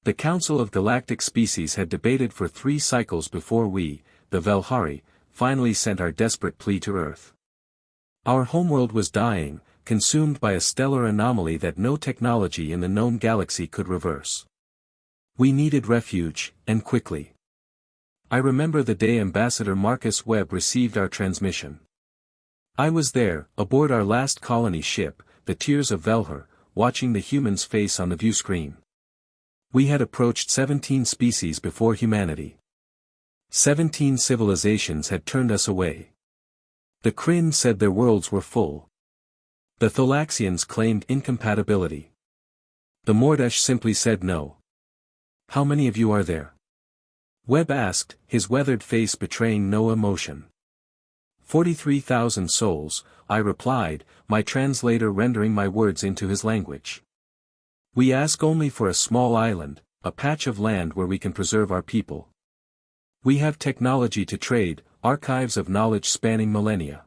The Council of Galactic Species had debated for 3 cycles before we, the Velhari, finally sent our desperate plea to Earth. Our homeworld was dying, consumed by a stellar anomaly that no technology in the known galaxy could reverse. We needed refuge, and quickly. I remember the day Ambassador Marcus Webb received our transmission. I was there, aboard our last colony ship, the Tears of Velhar, watching the humans face on the view screen. We had approached 17 species before humanity. 17 civilizations had turned us away. The Kryn said their worlds were full. The Thalaxians claimed incompatibility. The Mordesh simply said no. How many of you are there? Webb asked, his weathered face betraying no emotion. 43,000 souls, I replied, my translator rendering my words into his language. We ask only for a small island, a patch of land where we can preserve our people. We have technology to trade, archives of knowledge spanning millennia.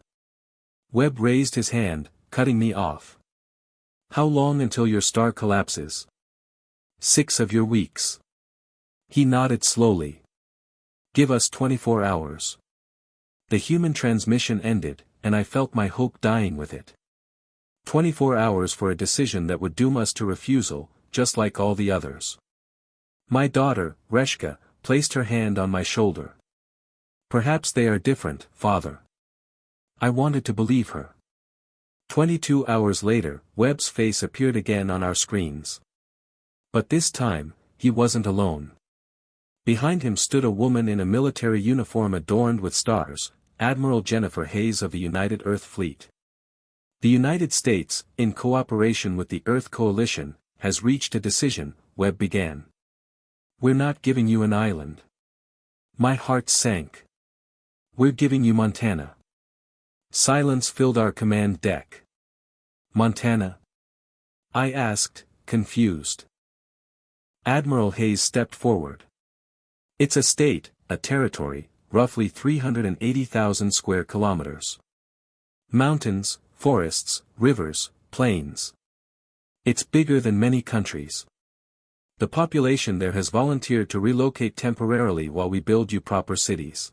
Webb raised his hand, cutting me off. How long until your star collapses? 6 of your weeks. He nodded slowly. Give us 24 hours. The human transmission ended, and I felt my hope dying with it. 24 hours for a decision that would doom us to refusal, just like all the others. My daughter, Reshka, placed her hand on my shoulder. Perhaps they are different, Father. I wanted to believe her. 22 hours later, Webb's face appeared again on our screens. But this time, he wasn't alone. Behind him stood a woman in a military uniform adorned with stars, Admiral Jennifer Hayes of the United Earth Fleet. The United States, in cooperation with the Earth Coalition, has reached a decision, Webb began. We're not giving you an island. My heart sank. We're giving you Montana. Silence filled our command deck. Montana? I asked, confused. Admiral Hayes stepped forward. It's a state, a territory, roughly 380,000 square kilometers. Mountains, forests, rivers, plains. It's bigger than many countries. The population there has volunteered to relocate temporarily while we build you proper cities.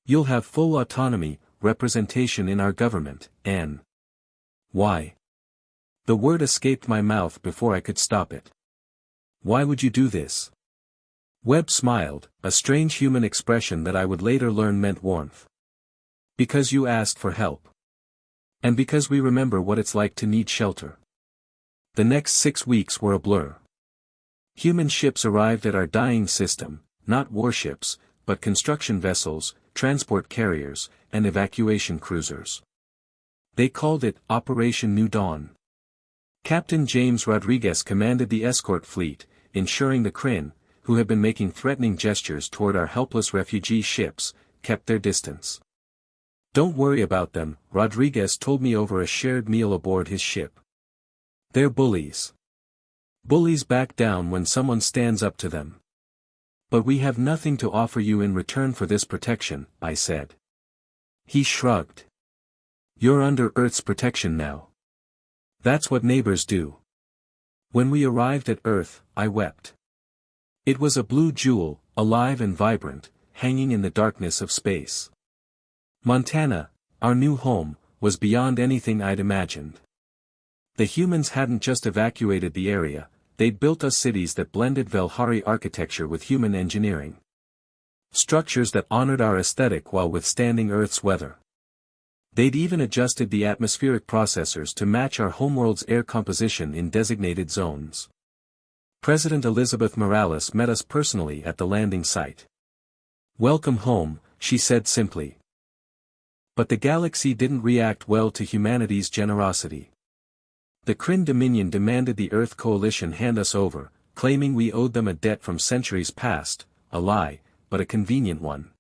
You'll have full autonomy, representation in our government, and... Why? The word escaped my mouth before I could stop it. Why would you do this? Webb smiled, a strange human expression that I would later learn meant warmth. Because you asked for help. And because we remember what it's like to need shelter. The next 6 weeks were a blur. Human ships arrived at our dying system, not warships, but construction vessels, transport carriers, and evacuation cruisers. They called it Operation New Dawn. Captain James Rodriguez commanded the escort fleet, ensuring the Kryn, who had been making threatening gestures toward our helpless refugee ships, kept their distance. Don't worry about them, Rodriguez told me over a shared meal aboard his ship. They're bullies. Bullies back down when someone stands up to them. But we have nothing to offer you in return for this protection, I said. He shrugged. You're under Earth's protection now. That's what neighbors do. When we arrived at Earth, I wept. It was a blue jewel, alive and vibrant, hanging in the darkness of space. Montana, our new home, was beyond anything I'd imagined. The humans hadn't just evacuated the area, they'd built us cities that blended Velhari architecture with human engineering. Structures that honored our aesthetic while withstanding Earth's weather. They'd even adjusted the atmospheric processors to match our homeworld's air composition in designated zones. President Elizabeth Morales met us personally at the landing site. Welcome home, she said simply. But the galaxy didn't react well to humanity's generosity. The Kryn Dominion demanded the Earth Coalition hand us over, claiming we owed them a debt from centuries past, a lie, but a convenient one.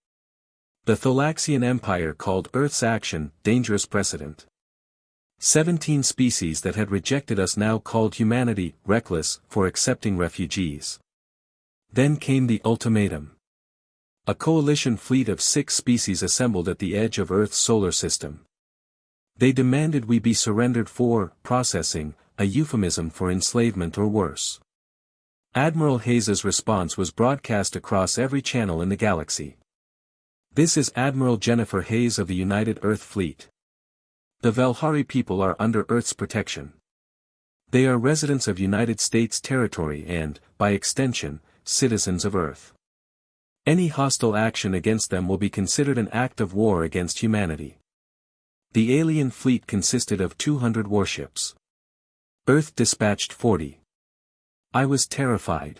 The Thalaxian Empire called Earth's action dangerous precedent. 17 species that had rejected us now called humanity reckless for accepting refugees. Then came the ultimatum. A coalition fleet of 6 species assembled at the edge of Earth's solar system. They demanded we be surrendered for processing, a euphemism for enslavement or worse. Admiral Hayes's response was broadcast across every channel in the galaxy. This is Admiral Jennifer Hayes of the United Earth Fleet. The Velhari people are under Earth's protection. They are residents of United States territory and, by extension, citizens of Earth. Any hostile action against them will be considered an act of war against humanity. The alien fleet consisted of 200 warships. Earth dispatched 40. I was terrified.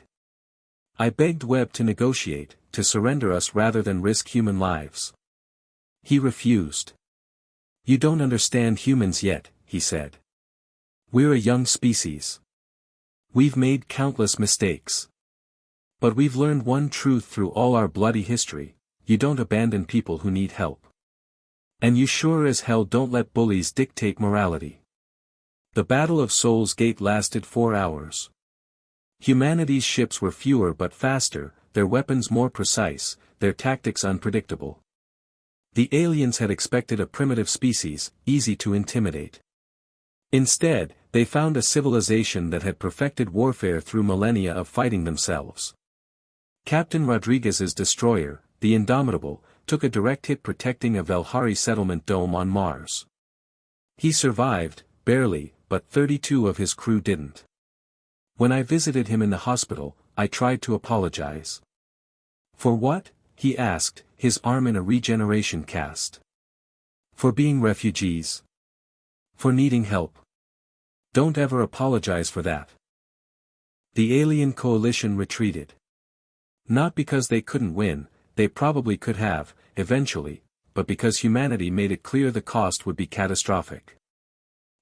I begged Webb to negotiate, to surrender us rather than risk human lives. He refused. You don't understand humans yet, he said. We're a young species. We've made countless mistakes. But we've learned one truth through all our bloody history: you don't abandon people who need help. And you sure as hell don't let bullies dictate morality. The Battle of Soul's Gate lasted 4 hours. Humanity's ships were fewer but faster, their weapons more precise, their tactics unpredictable. The aliens had expected a primitive species, easy to intimidate. Instead, they found a civilization that had perfected warfare through millennia of fighting themselves. Captain Rodriguez's destroyer, the Indomitable, took a direct hit protecting a Velhari settlement dome on Mars. He survived, barely, but 32 of his crew didn't. When I visited him in the hospital, I tried to apologize. For what? He asked, his arm in a regeneration cast. For being refugees. For needing help. Don't ever apologize for that. The alien coalition retreated. Not because they couldn't win, they probably could have, eventually, but because humanity made it clear the cost would be catastrophic.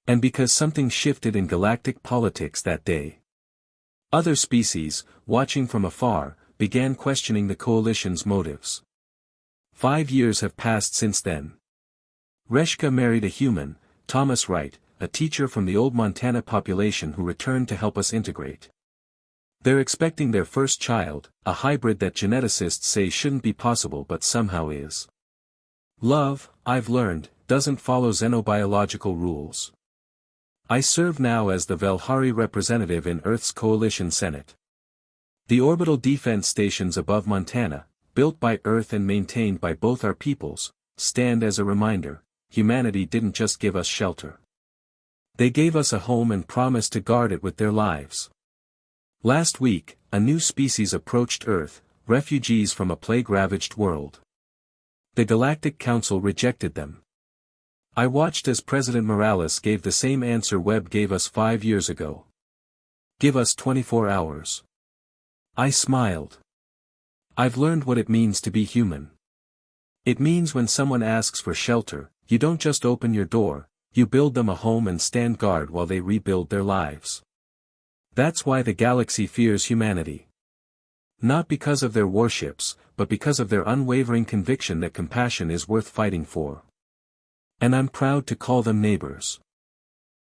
And because something shifted in galactic politics that day. Other species, watching from afar, began questioning the coalition's motives. 5 years have passed since then. Reshka married a human, Thomas Wright, a teacher from the old Montana population who returned to help us integrate. They're expecting their first child, a hybrid that geneticists say shouldn't be possible but somehow is. Love, I've learned, doesn't follow xenobiological rules. I serve now as the Velhari representative in Earth's Coalition Senate. The orbital defense stations above Montana, built by Earth and maintained by both our peoples, stand as a reminder: humanity didn't just give us shelter. They gave us a home and promised to guard it with their lives. Last week, a new species approached Earth, refugees from a plague-ravaged world. The Galactic Council rejected them. I watched as President Morales gave the same answer Webb gave us 5 years ago. Give us 24 hours. I smiled. I've learned what it means to be human. It means when someone asks for shelter, you don't just open your door, you build them a home and stand guard while they rebuild their lives. That's why the galaxy fears humanity. Not because of their warships, but because of their unwavering conviction that compassion is worth fighting for. And I'm proud to call them neighbors.